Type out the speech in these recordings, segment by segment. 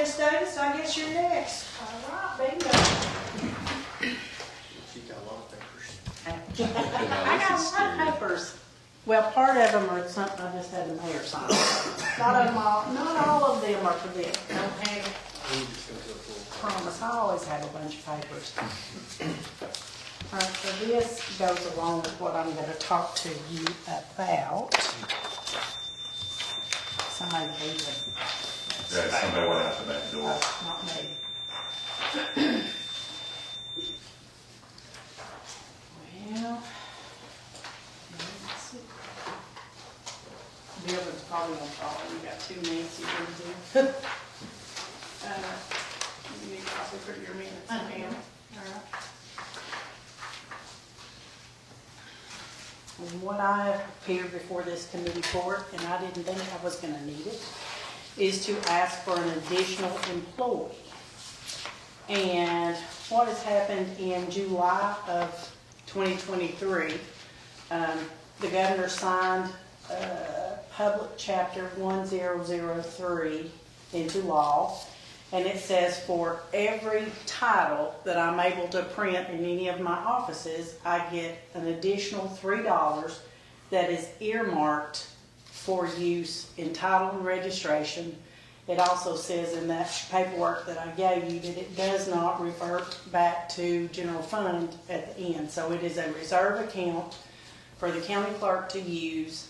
Miss Davis, I guess you're next. All right, bingo. She got a lot of papers. I got a lot of papers. Well, part of them are something I just had the mayor sign. Not all of them are for them. Don't have it. Promise, I always have a bunch of papers. All right, so this goes along with what I'm going to talk to you about. Somebody leave it. Yeah, somebody went out the back door. Not me. Well, let's see. Bill's probably gonna call. We got 2 minutes you can do. You need a copy for your minutes, ma'am. All right. And what I appeared before this committee for, and I didn't think I was gonna need it, is to ask for an additional employee. And what has happened in July of 2023, the governor signed Public Chapter 1003 into law, and it says for every title that I'm able to print in any of my offices, I get an additional $3 that is earmarked for use in title and registration. It also says in that paperwork that I gave you that it does not revert back to general fund at the end. So it is a reserve account for the county clerk to use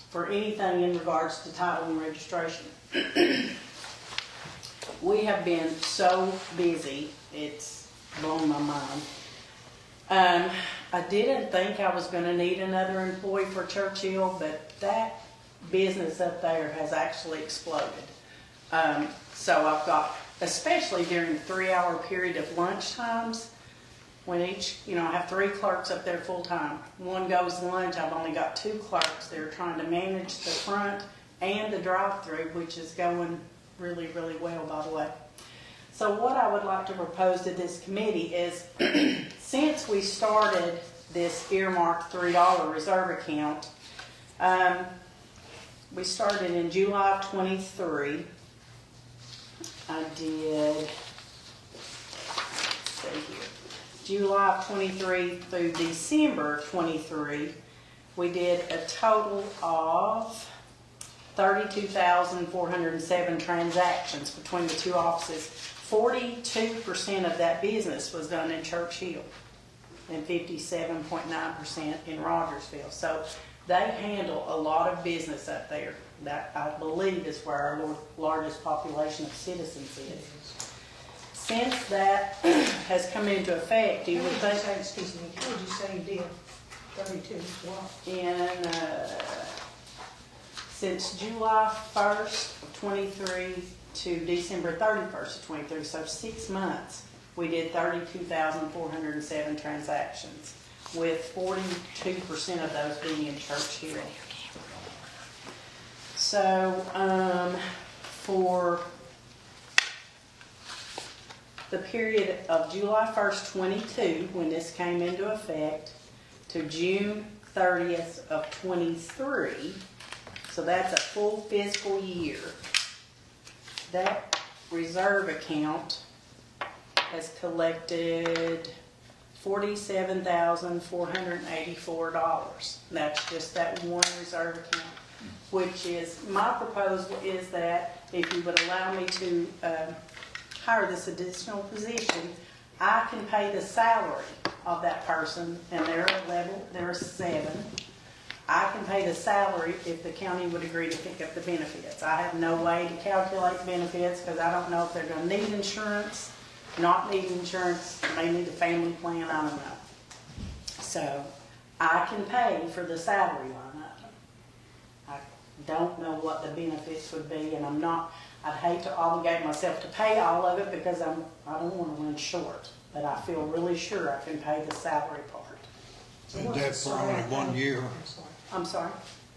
for anything in regards to title and registration. We have been so busy, it's blown my mind. I didn't think I was going to need another employee for Churchill, but that business up there has actually exploded. So I've got, especially during the 3-hour period of lunch times, when each, I have 3 clerks up there full time. One goes to lunch, I've only got 2 clerks. They're trying to manage the front and the drive-through, which is going really, really well, by the way. So what I would like to propose to this committee is, since we started this earmarked $3 reserve account, we started in July of 23. I did, let's see here, July of 23 through December of 23, we did a total of 32,407 transactions between the 2 offices. 42% of that business was done in Churchill and 57.9% in Rogersville. So they handle a lot of business up there. That, I believe, is where our largest population of citizens is. Since that has come into effect, you would think... Excuse me, what did you say you did? 32, what? Since July 1st of 23 to December 31st of 23, so 6 months, we did 32,407 transactions, with 42% of those being in Churchill. So, for the period of July 1st, 22, when this came into effect, to June 30th of 23, so that's a full fiscal year, that reserve account has collected $47,484. That's just that one reserve account, which is, my proposal is that if you would allow me to hire this additional position, I can pay the salary of that person, and they're at level, they're 7. I can pay the salary if the county would agree to pick up the benefits. I have no way to calculate benefits because I don't know if they're going to need insurance, not need insurance, may need a family plan, I don't know. So I can pay for the salary line item. I don't know what the benefits would be, and I'd hate to obligate myself to pay all of it because I don't want to run short, but I feel really sure I can pay the salary part. Is that for only 1 year? I'm sorry?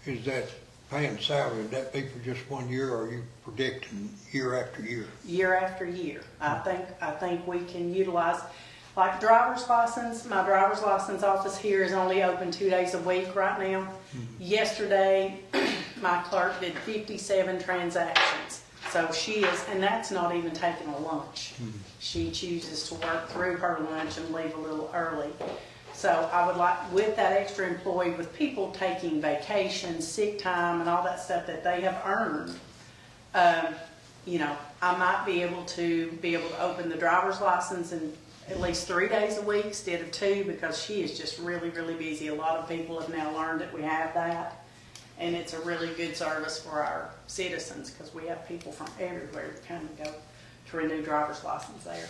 Is that paying salary, would that be for just 1 year, or are you predicting year after year? Year after year. I think we can utilize, like driver's license, my driver's license office here is only open 2 days a week right now. Mm-hmm. Yesterday, my clerk did 57 transactions. So she is, and that's not even taking a lunch. She chooses to work through her lunch and leave a little early. So I would like, with that extra employee, with people taking vacation, sick time, and all that stuff that they have earned, you know, I might be able to open the driver's license in at least 3 days a week instead of 2, because she is just really, really busy. A lot of people have now learned that we have that. And it's a really good service for our citizens, because we have people from everywhere that come and go to renew driver's license there.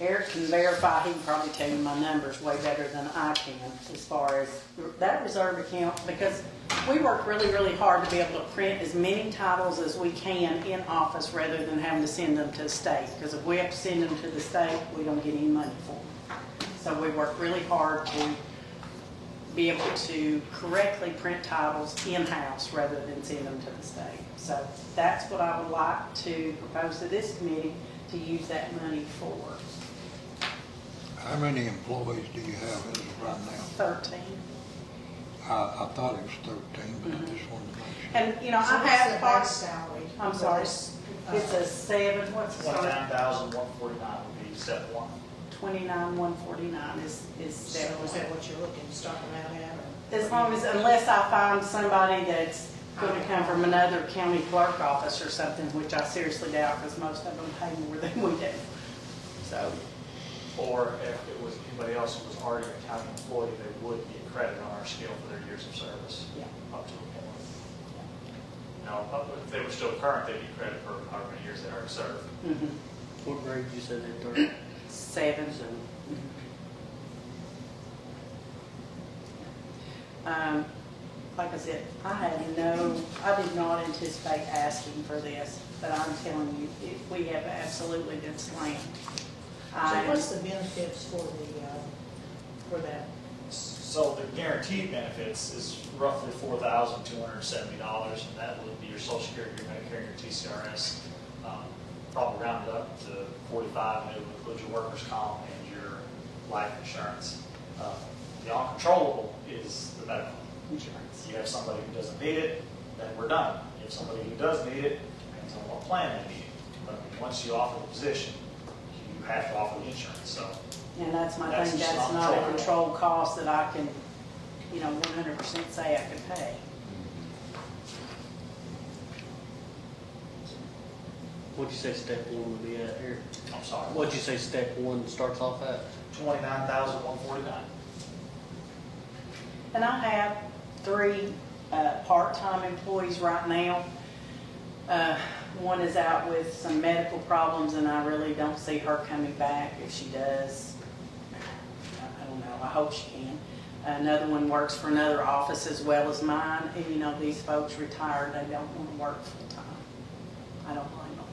Eric can verify, he can probably tell you my numbers way better than I can as far as that reserve account, because we work really, really hard to be able to print as many titles as we can in office rather than having to send them to the state, because if we have to send them to the state, we don't get any money for them. So we work really hard to be able to correctly print titles in-house rather than send them to the state. So that's what I would like to propose to this committee to use that money for. How many employees do you have as of right now? 13. I thought it was 13, but I just wanted to make sure. And, you know, So I what's have the part, base salary? I'm sorry, it's a 7, what's the start? 29,149 would be step one. 29,149 is So 7. is that what you're looking to start them out at? Or? As long as, unless I find somebody that's going to come from another county clerk office or something, which I seriously doubt, because most of them pay more than we do. So, Or if it was anybody else who was already a county employee, they would get credit on our scale for their years of service. yeah. Up to a point. Now, if they were still current, they'd get credit for however many years they already served. Mhm. What grade did you say they started? 7. Like I said, I did not anticipate asking for this, but I'm telling you, we have absolutely been slammed. So what's the benefits for that? So the guaranteed benefits is roughly $4,270, and that would be your Social Security, your Medicare, and your TCRS. Probably rounded up to 45, and it would include your workers' comp and your life insurance. The uncontrollable is the medical insurance. You have somebody who doesn't need it, then we're done. You have somebody who does need it, depends on what plan they need it. But once you offer the position, you have to offer the insurance. So And that's my That's thing, just that's not not a controllable. control cost that I can, 100% say I can pay. What'd you say step one would be at here? I'm sorry. What'd you say step one starts off at? 29,149. And I have 3 part-time employees right now. One is out with some medical problems, and I really don't see her coming back. If she does, I don't know, I hope she can. Another one works for another office as well as mine, and these folks retired, they don't want to work full-time. I don't blame them.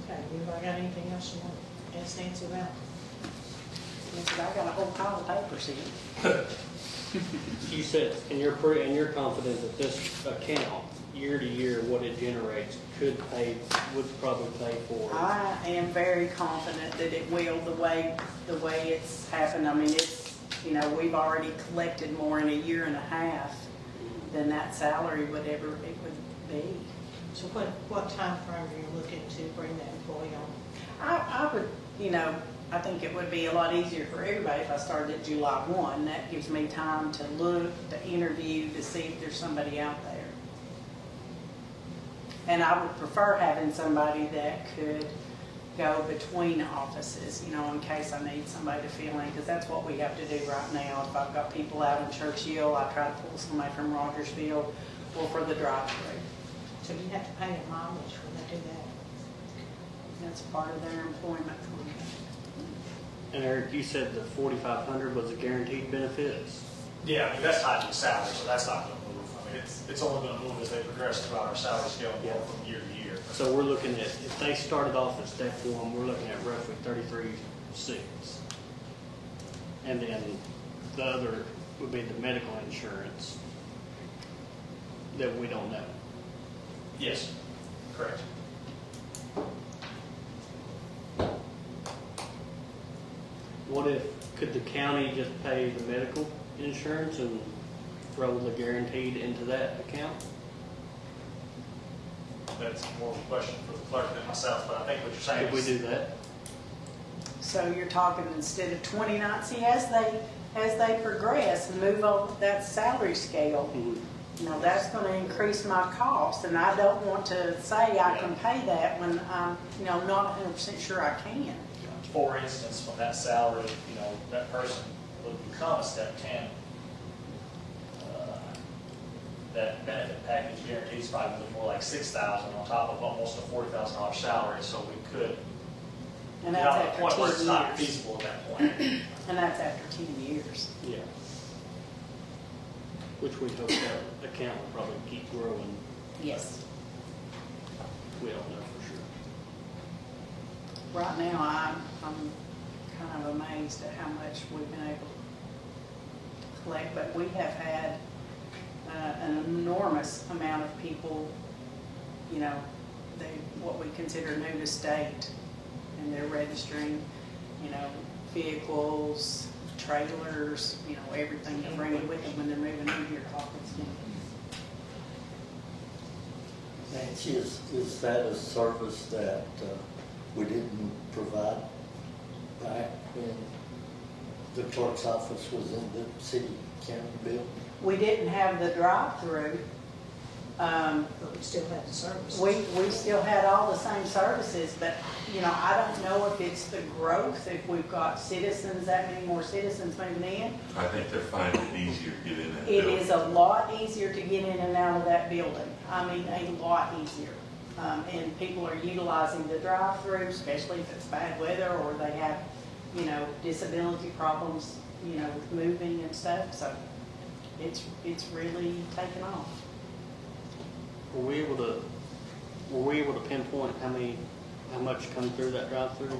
Okay, anybody got anything else you want to ask Nancy about? Because I got a whole pile of papers here. You said, and you're confident that this account, year to year, what it generates would probably pay for. I am very confident that it will, the way it's happened. I mean, it's, we've already collected more in a year and a half than that salary would ever, it would be. So what time frame are you looking to bring that employee on? I would, I think it would be a lot easier for everybody if I started at July 1. That gives me time to look, to interview, to see if there's somebody out there. And I would prefer having somebody that could go between offices, in case I need somebody to fill in, because that's what we have to do right now. If I've got people out in Churchill, I try to pull somebody from Rogersville or for the drive-through. So you have to pay a mileage when they do that? That's part of their employment contract. And Eric, you said the 4,500 was a guaranteed benefits. Yeah, I mean, that's tied to the salary, so that's not going to move. I mean, it's only going to move as they progress throughout our salary scale and go from year to year. So we're looking at, if they started off at step one, we're looking at roughly 33,600. And then the other would be the medical insurance that we don't know. Yes, correct. Could the county just pay the medical insurance and roll the guaranteed into that account? That's more of a question for the clerk than myself, but I think what you're saying Could we is. do that? So you're talking instead of 29, see, as they progress and move on that salary scale, you know, that's gonna increase my cost, and I don't want to say I can pay that when I'm, you know, not 100% sure I can. For instance, when that salary, you know, that person would become a step 10, that benefit package guarantees probably look more like $6,000 on top of almost a $40,000 salary, so we could And get that's out to the after point where it's 10 not years. feasible at that point. And that's after 10 years. Yeah. Which we hope that account will probably keep growing. Yes. We don't know for sure. Right now, I'm kind of amazed at how much we've been able to collect, but we have had an enormous amount of people, you know, what we consider new to state, and they're registering, you know, vehicles, trailers, you know, everything to bring it with them when they're moving in here to Hawkins County. Nancy, is that a service that we didn't provide back when the clerk's office was in the city county building? We didn't have the drive-through. But we still have the service. We still had all the same services, but, you know, I don't know if it's the growth, if we've got citizens, that many more citizens moving in. I think they're finding it easier to get in that It building. is a lot easier to get in and out of that building. I mean, a lot easier. And people are utilizing the drive-through, especially if it's bad weather or they have, you know, disability problems, you know, with moving and stuff. So it's really taken off. Were we able to pinpoint how much come through that drive-through?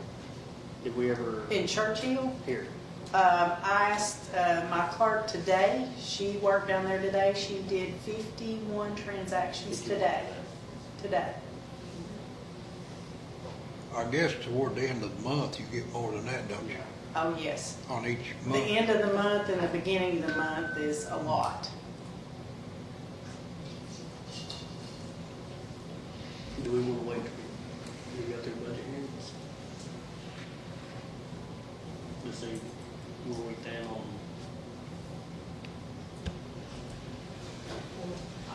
Did we ever In Churchill, hear? I asked my clerk today, she worked down there today, she did 51 transactions today. I guess toward the end of the month, you get more than that, don't you? Oh, yes. On each The month. end of the month and the beginning of the month is a lot. Do we want to wait till we go through budget hearings? To see where we stand on,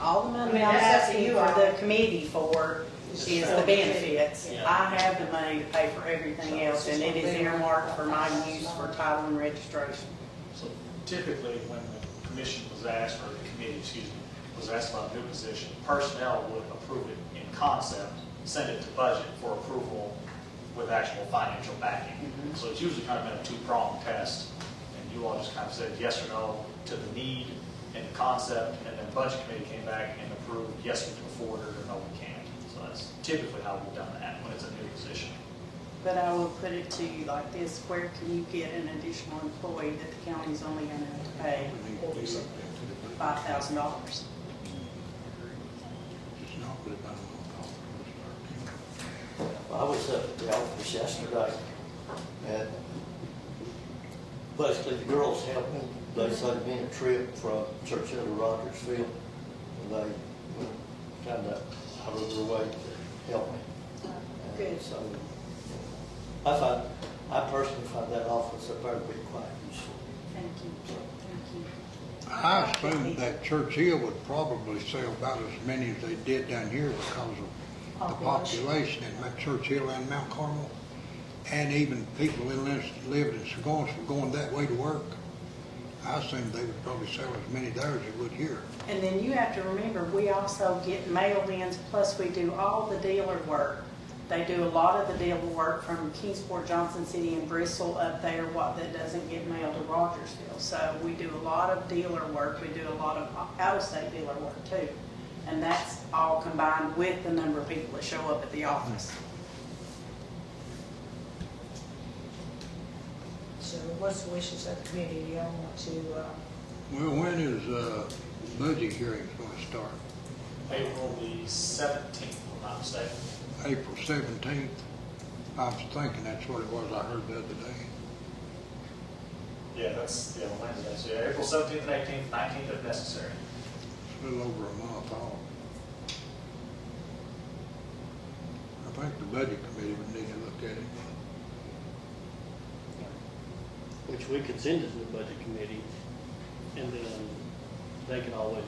All the money I mean, I'm that's up to asking you for all. the committee for is the benefits. Yeah. I have the money to pay for everything else, and it is earmarked for my use for title and registration. So typically, when the commission was asked, or the committee, excuse me, was asked about a new position, personnel would approve it in concept, send it to budget for approval with actual financial backing. Mhm. So it's usually kind of been a two-pronged test, and you all just kind of said yes or no to the need and the concept, and then budget committee came back and approved, yes, we can afford it, or no, we can't. So that's typically how we've done that when it's a new position. But I will put it to you like this, where can you get an additional employee that the county's only gonna have to pay We need to do something to the- $5,000? It's not really about a I was at the office yesterday, and basically the girls helped me. They saved me a trip from Churchill to Rogersville, and they kind of out of their way to help me. Good. And so I personally find that office up there to be quite useful. Thank you, thank you. I assume that Churchill would probably sell about as many as they did down here because of the population in Mount Churchill and Mount Carmel. And even people in lived in Sagons were going that way to work. I assume they would probably sell as many there as they would here. And then you have to remember, we also get mail-ins, plus we do all the dealer work. They do a lot of the dealer work from Kingsport, Johnson City, and Bristol up there, that doesn't get mailed to Rogersville. So we do a lot of dealer work. We do a lot of out-of-state dealer work too. And that's all combined with the number of people that show up at the office. So what's the wishes of the committee? Do y'all want to, Well, when is budget hearings going to start? April the 17th, if I'm not mistaken. April 17th? I was thinking that's what it was I heard the other day. Yeah, that's, yeah, Wednesday, so yeah, April 17th and 18th, 19th if necessary. It's a little over a month off. I think the budget committee would need to look at it. Which we could send it to the budget committee, and then they could always,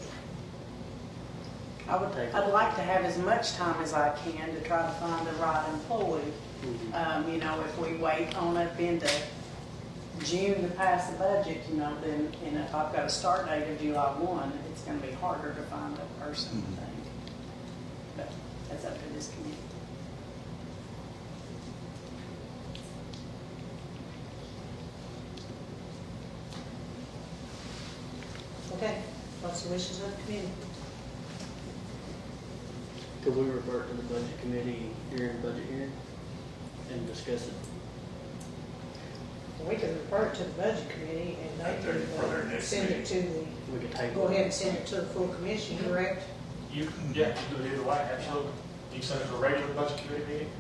I'd like to have as much time as I can to try to find the right employee. You know, if we wait on up into June to pass the budget, you know, then, and if I've got a start date of July 1, it's gonna be harder to find a person, I think. But that's up to this committee. Okay, what's the wishes of the committee? could we revert to the budget committee during the budget hearing and discuss it? We can refer it to the budget committee and they For their can next send it to We could the, table go ahead it. and send it to the full commission, correct? You can, yeah, you can do it either way, absolutely. You can send it to a regular budget committee meeting.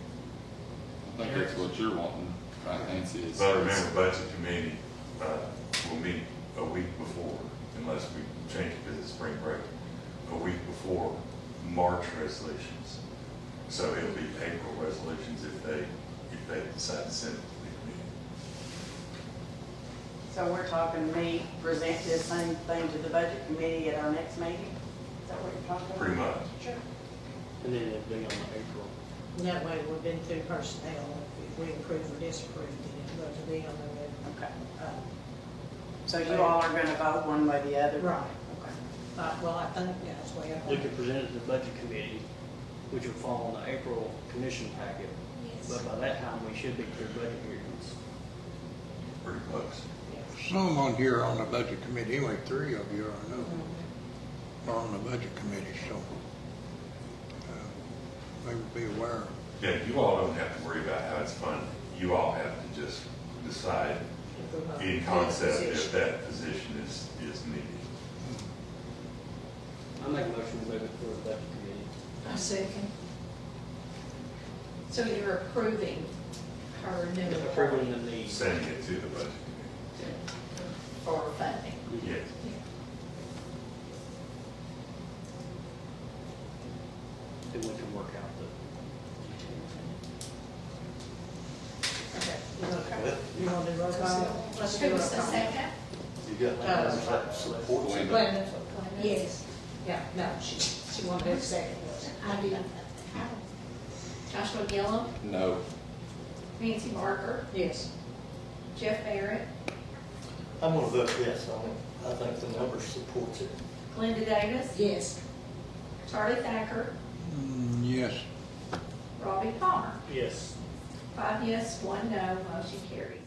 I think that's what you're wanting, right, Nancy? Is- But remember, budget committee, will meet a week before, unless we change it because it's spring break, a week before March resolutions. So it'll be April resolutions if they decide to send it to the committee. So we're talking me present this same thing to the budget committee at our next meeting? Is that what you're talking about? Pretty much. Sure. And then it'd be on April. And that way we've been through personnel, if we approve or disapprove, then it'll go to them and then, Okay. So you all are gonna vote one way or the other? right. Okay. Well, I think that's the way I. We could present it to the budget committee, which would fall on the April commission packet. But by that time, we should be through budget hearings. Pretty close. Some on here on the budget committee, anyway, 3 of you I know are on the budget committee, so maybe be aware. Yeah, you all don't have to worry about how it's funded. You all have to just decide in concept if that position is needed. I make a motion to move it for the budget committee. I second. So you're approving her new Approving the need. Sending it to the budget committee. for funding. Yes. Then we can work out Okay. You want to do roll call? Let's do Who roll was the call. second? You got members that support you. Glenda? Yes. Yeah, no, she wanted to do the second. I did. Joshua Gillum, No. Nancy Barker, Yes. Jeff Barrett, I'm gonna vote yes on it. I think the numbers supports it. Glenda Davis, Yes. Charlie Thacker, Yes. Robbie Palmer. Yes. 5 yes, 1 no, motion carries.